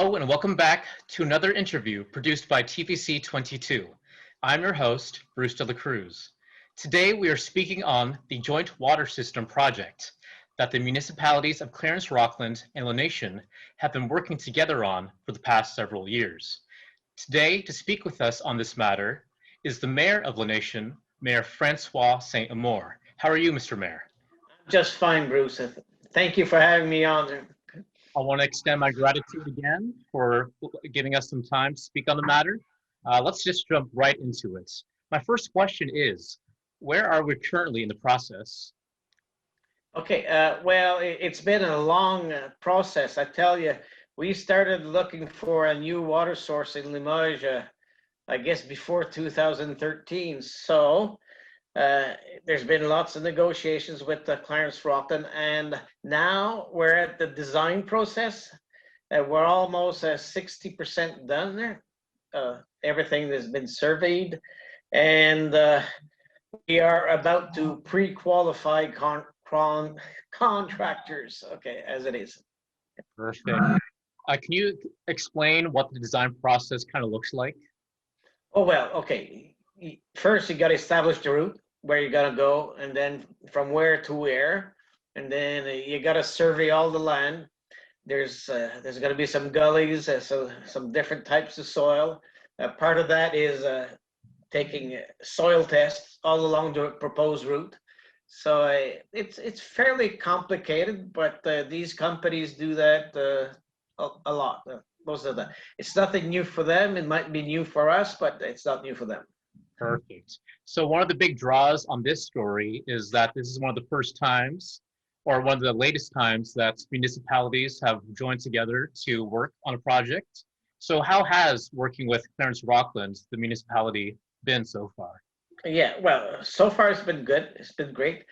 Hello and welcome back to another interview produced by TVC22. I'm your host, Bruce de la Cruz. Today we are speaking on the Joint Water System project that the municipalities of Clarence-Rockland and La Nation have been working together on for the past several years. Today, to speak with us on this matter is the Mayor of La Nation, Mayor Francois St-Amour. How are you, Mr. Mayor? Just fine, Bruce. Thank you for having me on. I want to extend my gratitude again for giving us some time to speak on the matter. Let's just jump right into it. My first question is, where are we currently in the process? Okay, well, it's been a long process. I tell you, we started looking for a new water source in Limoges, I guess before 2013. So there's been lots of negotiations with the Clarence-Rockland, and now we're at the design process. We're almost 60% done there. Everything has been surveyed, and we are about to pre-qualify contractors, okay, as it is. Perfect. Can you explain what the design process kind of looks like? Oh, well, okay. First, you got to establish the route, where you're gonna go, and then from where to where, and then you got to survey all the land. There's going to be some gullies, so some different types of soil. Part of that is taking soil tests all along the proposed route. So it's fairly complicated, but these companies do that a lot. Most of that. It's nothing new for them. It might be new for us, but it's not new for them. Perfect. So one of the big draws on this story is that this is one of the first times, or one of the latest times, that municipalities have joined together to work on a project. So how has working with Clarence-Rockland, the municipality, been so far? Yeah, well, so far it's been good. It's been great.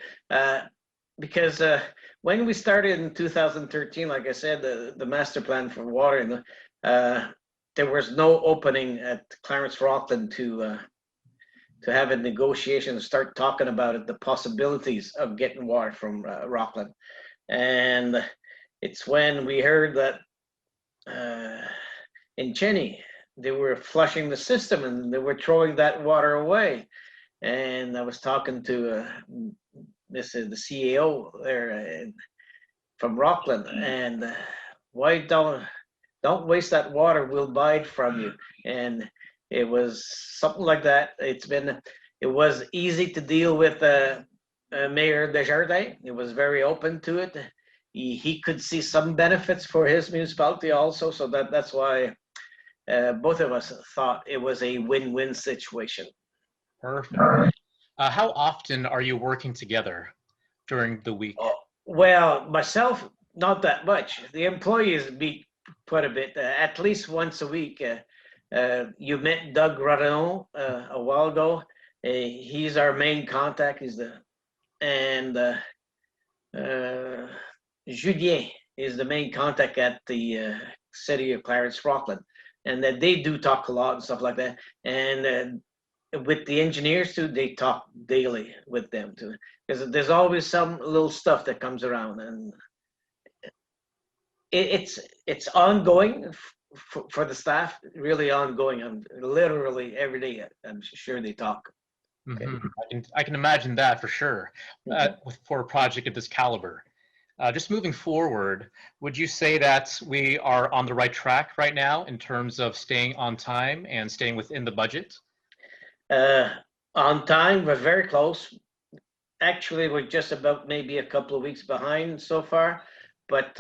Because when we started in 2013, like I said, the master plan for water, there was no opening at Clarence-Rockland to have a negotiation and start talking about it, the possibilities of getting water from Rockland. And it's when we heard that in Cheney, they were flushing the system and they were throwing that water away. And I was talking to the CAO there from Rockland, and why don't waste that water, we'll buy it from you. And it was something like that. It was easy to deal with Mayor Desjardins. It was very open to it. He could see some benefits for his municipality also, so that's why both of us thought it was a win-win situation. Perfect. How often are you working together during the week? Well, myself, not that much. The employees meet quite a bit, at least once a week. You met Doug Rodon a while ago. He's our main contact. Julien is the main contact at the city of Clarence-Rockland, and that they do talk a lot and stuff like that. And with the engineers too, they talk daily with them too, because there's always some little stuff that comes around, and it's ongoing for the staff, really ongoing. And literally every day, I'm sure they talk. Okay. I can imagine that for sure, for a project of this caliber. Just moving forward, would you say that we are on the right track right now in terms of staying on time and staying within the budget? On time, we're very close. Actually, we're just about maybe a couple of weeks behind so far, but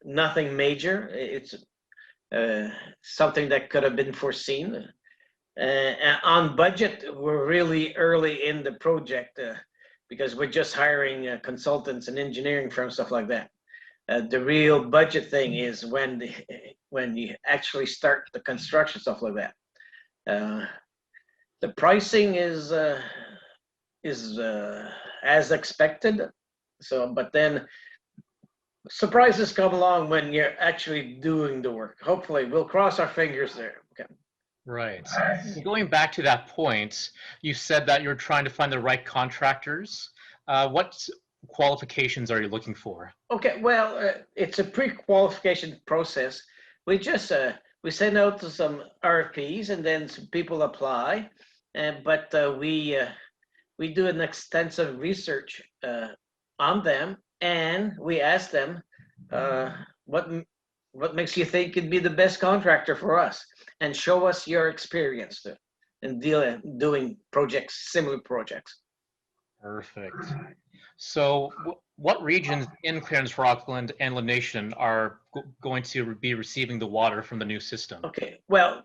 nothing major. It's something that could have been foreseen. On budget, we're really early in the project because we're just hiring consultants and engineering firms, stuff like that. The real budget thing is when you actually start the construction, stuff like that. The pricing is as expected. So, but then surprises come along when you're actually doing the work. Hopefully, we'll cross our fingers there. Okay. Right. Going back to that point, you said that you're trying to find the right contractors. What qualifications are you looking for? Okay, well, it's a pre-qualification process. We just we send out to some RFPs, and then some people apply, but we do an extensive research on them, and we ask them uh, what what makes you think you'd be the best contractor for us, and show us your experience in doing projects, similar projects. Perfect. So what regions in Clarence-Rockland and La Nation are going to be receiving the water from the new system? Okay, well,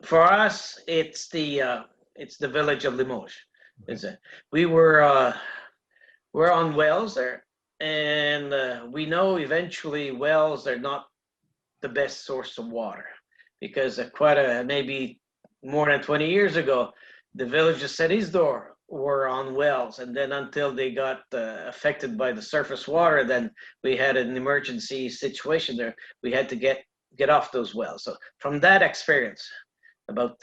for us, it's the village of Limoges. Is it? We we're on wells there, and we know eventually wells are not the best source of water, because maybe more than 20 years ago, the village of Saint-Isidore were on wells, and then until they got affected by the surface water, then we had an emergency situation there. We had to get off those wells. So from that experience, about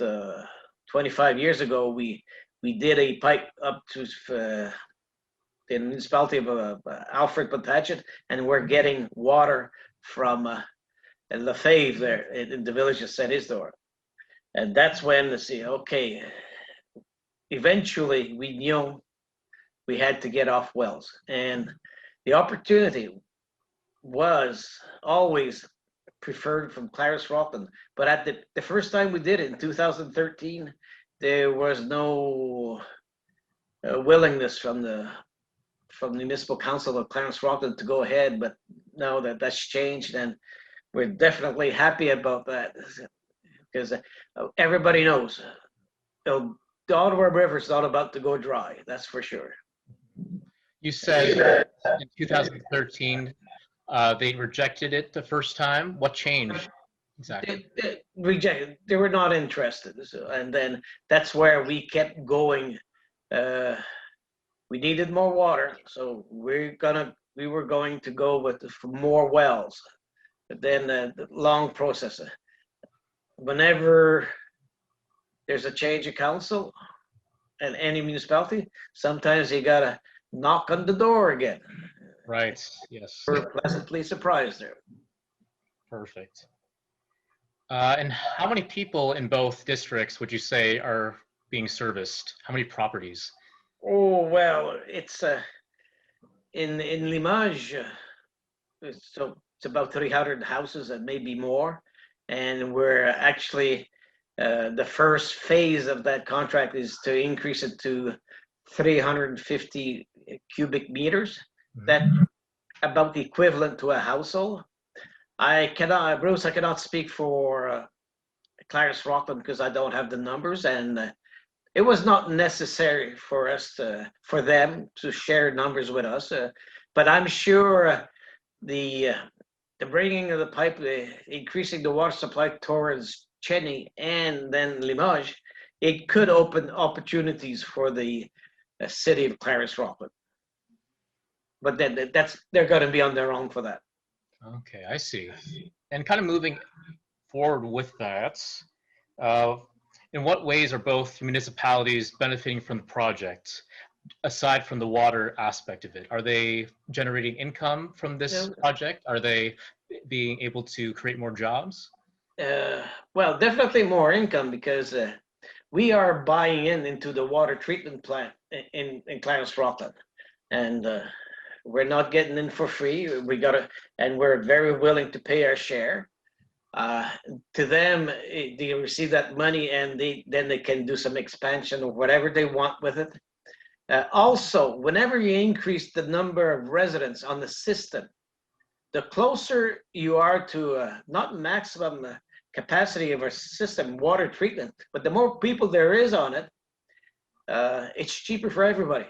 25 years ago, we did a pipe up to the municipality of Alfred Plantagenet, and we're getting water from Lefebvre there in the village of Saint-Isidore. And that's when they say, okay, eventually we knew we had to get off wells. And the opportunity was always preferred from Clarence-Rockland. But at the first time we did it in 2013, there was no willingness from the municipal council of Clarence-Rockland to go ahead. But now that's changed, and we're definitely happy about that, because everybody knows the Ottawa River is not about to go dry. That's for sure. You said in 2013 they rejected it the first time. What changed exactly? They rejected. They were not interested. So, and then that's where we kept going. We needed more water, so we were going to go with more wells. But then the long process. Whenever there's a change of council in any municipality, sometimes you gotta knock on the door again. Right. Yes. We're pleasantly surprised there. Perfect. And how many people in both districts would you say are being serviced? How many properties? Oh well, it's in Limoges. It's about 300 houses and maybe more, and we're actually the first phase of that contract is to increase it to 350 cubic meters. That about the equivalent to a household. Bruce, I cannot speak for Clarence-Rockland because I don't have the numbers, and it was not necessary for them to share numbers with us. But I'm sure the bringing of the pipe, increasing the water supply towards Chennai and then Limoges, it could open opportunities for the city of Clarence-Rockland. But then they're going to be on their own for that. Okay, I see. And kind of moving forward with that, in what ways are both municipalities benefiting from the project, aside from the water aspect of it? Are they generating income from this project? Are they being able to create more jobs? Well, definitely more income, because we are buying into the water treatment plant in Clarence-Rockland, and we're not getting in for free. And we're very willing to pay our share. To them, they receive that money, and then they can do some expansion or whatever they want with it. Also, whenever you increase the number of residents on the system, the closer you are to not maximum capacity of our system, water treatment, but the more people there is on it, it's cheaper for everybody,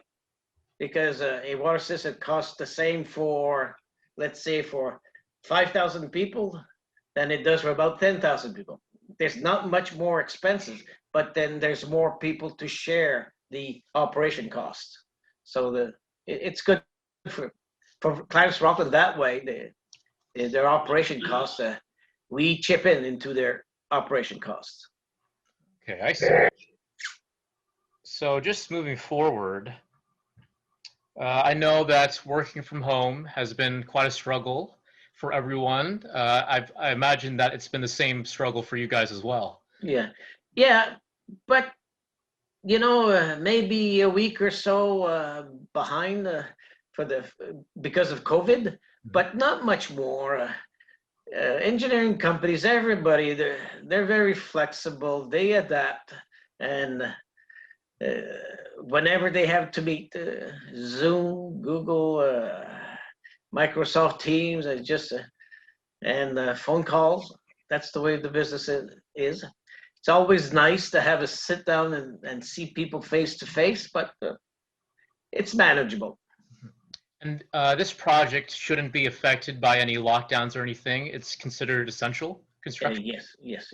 because a water system costs the same for, let's say, for 5,000 people than it does for about 10,000 people. There's not much more expenses, but then there's more people to share the operation costs. So it's good for Clarence-Rockland that way. Their operation costs, we chip into their operation costs. Okay, I see. So just moving forward, I know that working from home has been quite a struggle for everyone. I imagine that it's been the same struggle for you guys as well. Yeah, yeah, but maybe a week or so behind for the because of COVID, but not much more. Engineering companies, everybody, they're very flexible. They adapt, and whenever they have to meet, Zoom, Google, Microsoft Teams, and phone calls. That's the way the business is. It's always nice to have a sit down and see people face to face, but it's manageable. And this project shouldn't be affected by any lockdowns or anything. It's considered essential construction. Yes,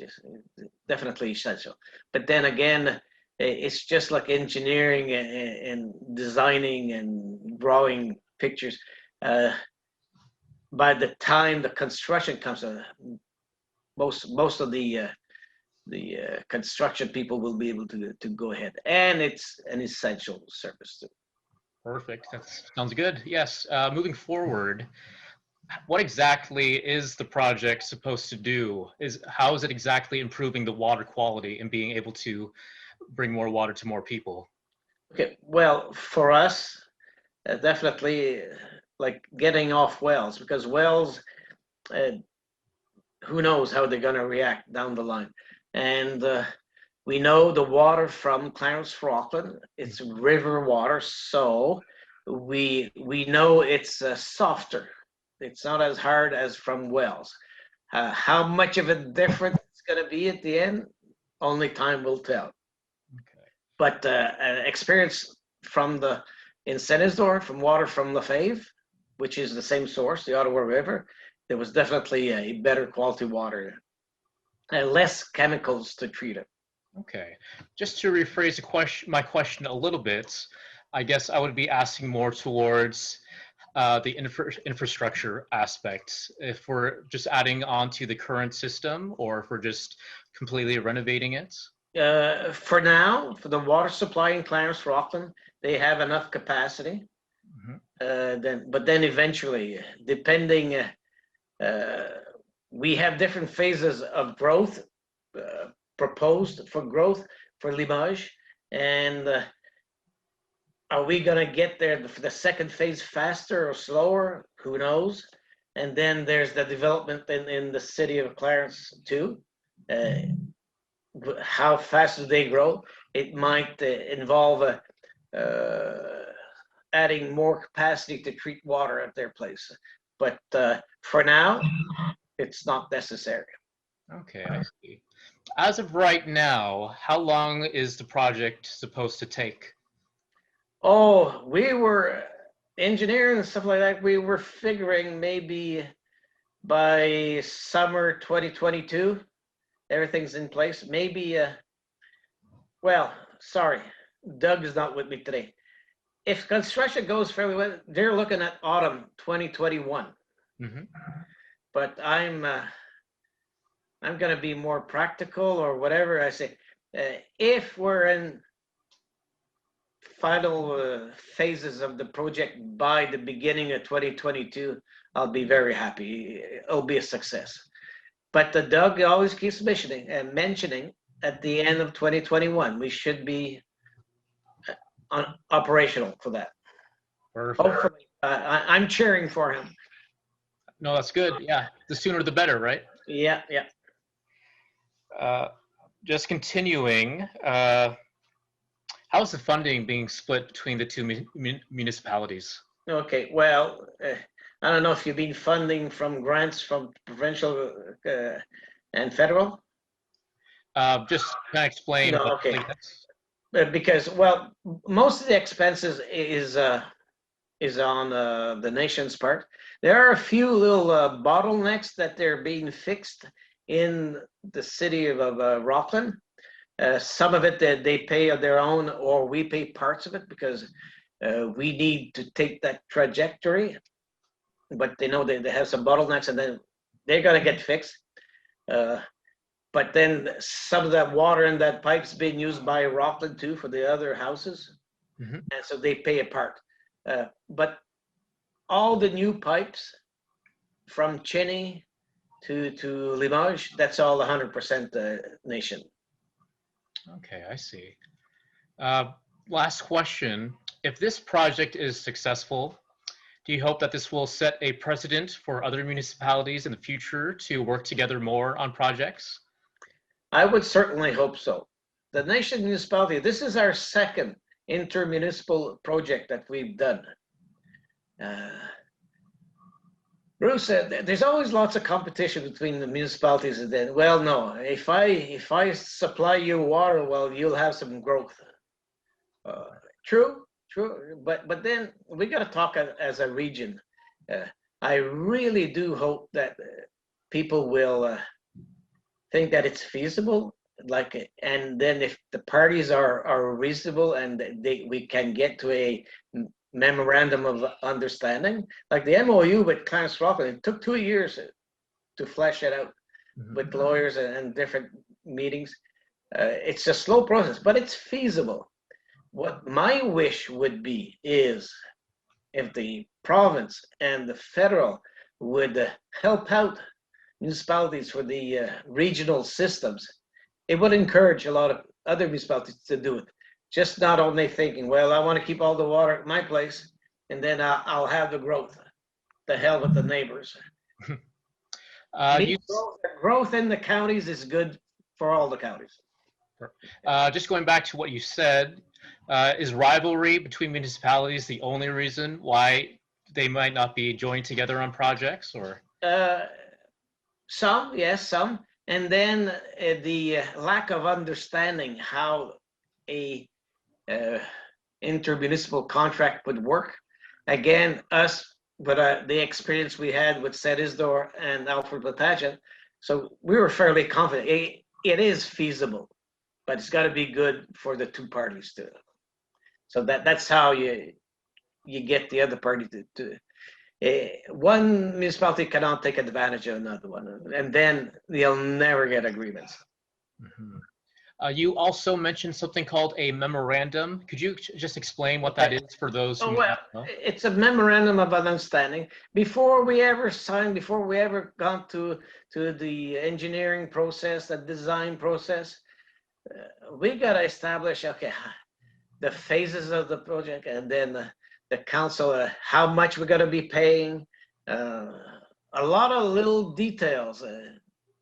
definitely essential. But then again, it's just like engineering and designing and drawing pictures. By the time the construction comes, most of the construction people will be able to go ahead, and it's an essential service too. Perfect. That sounds good. Yes. Moving forward, what exactly is the project supposed to do? How is it exactly improving the water quality and being able to bring more water to more people? Okay, well, for us, definitely like getting off wells, because wells, who knows how they're going to react down the line. And we know the water from Clarence-Rockland, it's river water, so we know it's softer. It's not as hard as from wells. How much of a difference it's going to be at the end, only time will tell. Okay. But experience from in Saint-Isidore, from water from Lefebvre, which is the same source, the Ottawa River, there was definitely a better quality water, less chemicals to treat it. Okay. Just to rephrase my question a little bit, I guess I would be asking more towards the infrastructure aspects. If we're just adding on to the current system, or if we're just completely renovating it. For now, for the water supply in Clarence-Rockland, they have enough capacity. Mm-hmm. But then eventually, depending, we have different phases of growth proposed for growth for Limoges, and are we going to get there for the second phase faster or slower? Who knows? And then there's the development in the city of Clarence too. How fast do they grow? It might involve adding more capacity to treat water at their place. But for now, it's not necessary. Okay, I see. As of right now, how long is the project supposed to take? Oh, we were engineering and stuff like that. We were figuring maybe by summer 2022, everything's in place. Maybe, well, sorry, Doug is not with me today. If construction goes fairly well, they're looking at autumn 2021. Mm-hmm. But I'm going to be more practical or whatever. I say, if we're in final phases of the project by the beginning of 2022, I'll be very happy. It'll be a success. But the Doug always keeps mentioning at the end of 2021, we should be operational for that. Perfect. Hopefully, I'm cheering for him. No, that's good. Yeah, the sooner the better, right? Yeah. Just continuing, how's the funding being split between the two municipalities? Okay, well, I don't know if you've been funding from grants from provincial and federal. Just kind of explain. No, okay. Because, well, most of the expenses is on the nation's part. There are a few little bottlenecks that they're being fixed in the city of Rockland. Some of it they pay on their own, or we pay parts of it because we need to take that trajectory. But they know they have some bottlenecks, and then they're going to get fixed. But then some of that water in that pipe's being used by Rockland too for the other houses. Mm-hmm. And so they pay a part. But all the new pipes from Chinny to Limoges, that's all 100% nation. Okay, I see. Last question. If this project is successful, do you hope that this will set a precedent for other municipalities in the future to work together more on projects? I would certainly hope so. The nation municipality, this is our second inter-municipal project that we've done. Bruce said there's always lots of competition between the municipalities, and then, well, no, if I supply you water, well, you'll have some growth. True, but then we got to talk as a region. I really do hope that people will think that it's feasible, and then if the parties are reasonable and we can get to a memorandum of understanding, like the MOU with Clarence-Rockland, it took 2 years to flesh it out with lawyers and different meetings. It's a slow process, but it's feasible. What my wish would be is if the province and the federal would help out municipalities for the regional systems, it would encourage a lot of other municipalities to do it. Just not only thinking, well, I want to keep all the water at my place, and then I'll have the growth. The hell with the neighbors. Growth in the counties is good for all the counties. Just going back to what you said, is rivalry between municipalities the only reason why they might not be joined together on projects, or? Some, yes, some. And then the lack of understanding how a inter-municipal contract would work. Again, but the experience we had with St-Isidore and Alfred Plantagenet, so we were fairly confident it is feasible, but it's got to be good for the two parties too. So that's how you get the other party to one municipality cannot take advantage of another one, and then they'll never get agreements. You also mentioned something called a memorandum. Could you just explain what that is for those who well, know? It's a memorandum of understanding. Before we ever signed, before we ever got to the engineering process, the design process, we got to establish, okay, the phases of the project, and then the council, how much we're going to be paying, a lot of little details.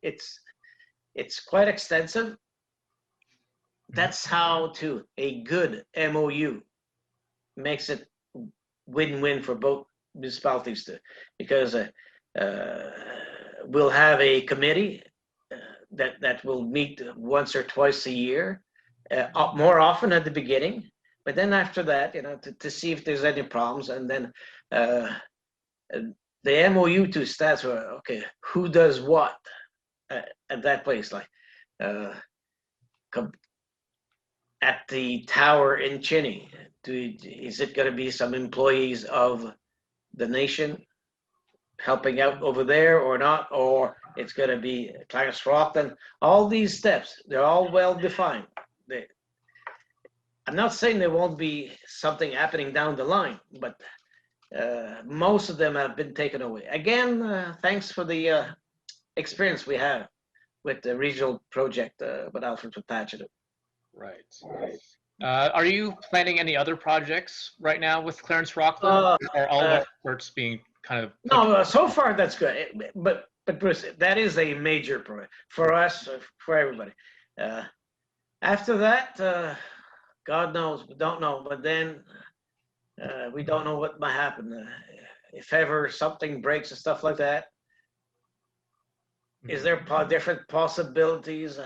It's quite extensive. That's how a good MOU makes it win-win for both municipalities because we'll have a committee that will meet once or twice a year, more often at the beginning. But then after that, to see if there's any problems, and then the MOU to stats were, okay, who does what at that place, like at the tower in Chinny, is it going to be some employees of the nation helping out over there or not, or it's going to be Clarence-Rockland? All these steps, they're all well defined. I'm not saying there won't be something happening down the line, but most of them have been taken away. Again, thanks for the experience we have with the regional project with Alfred Plantagenet. Right. Are you planning any other projects right now with Clarence-Rockland, or all of efforts being kind of? No, so far that's good. But Bruce, that is a major project for us, for everybody. After that, God knows, we don't know. But then we don't know what might happen. If ever something breaks and stuff like that, is there different possibilities?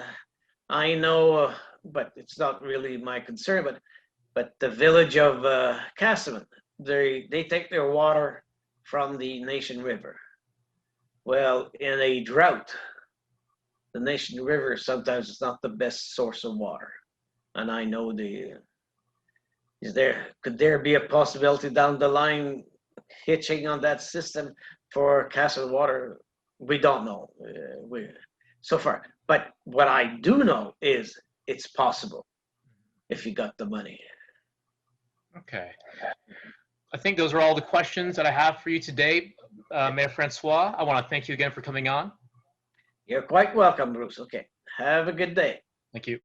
I know, but it's not really my concern. But the village of Casselman, they take their water from the Nation River. Well, in a drought, the Nation River sometimes is not the best source of water. And I know could there be a possibility down the line hitching on that system for Castle water? We don't know so far. But what I do know is it's possible if you got the money. Okay. I think those are all the questions that I have for you today. Mayor Francois, I want to thank you again for coming on. You're quite welcome, Bruce. Okay. Have a good day. Thank you.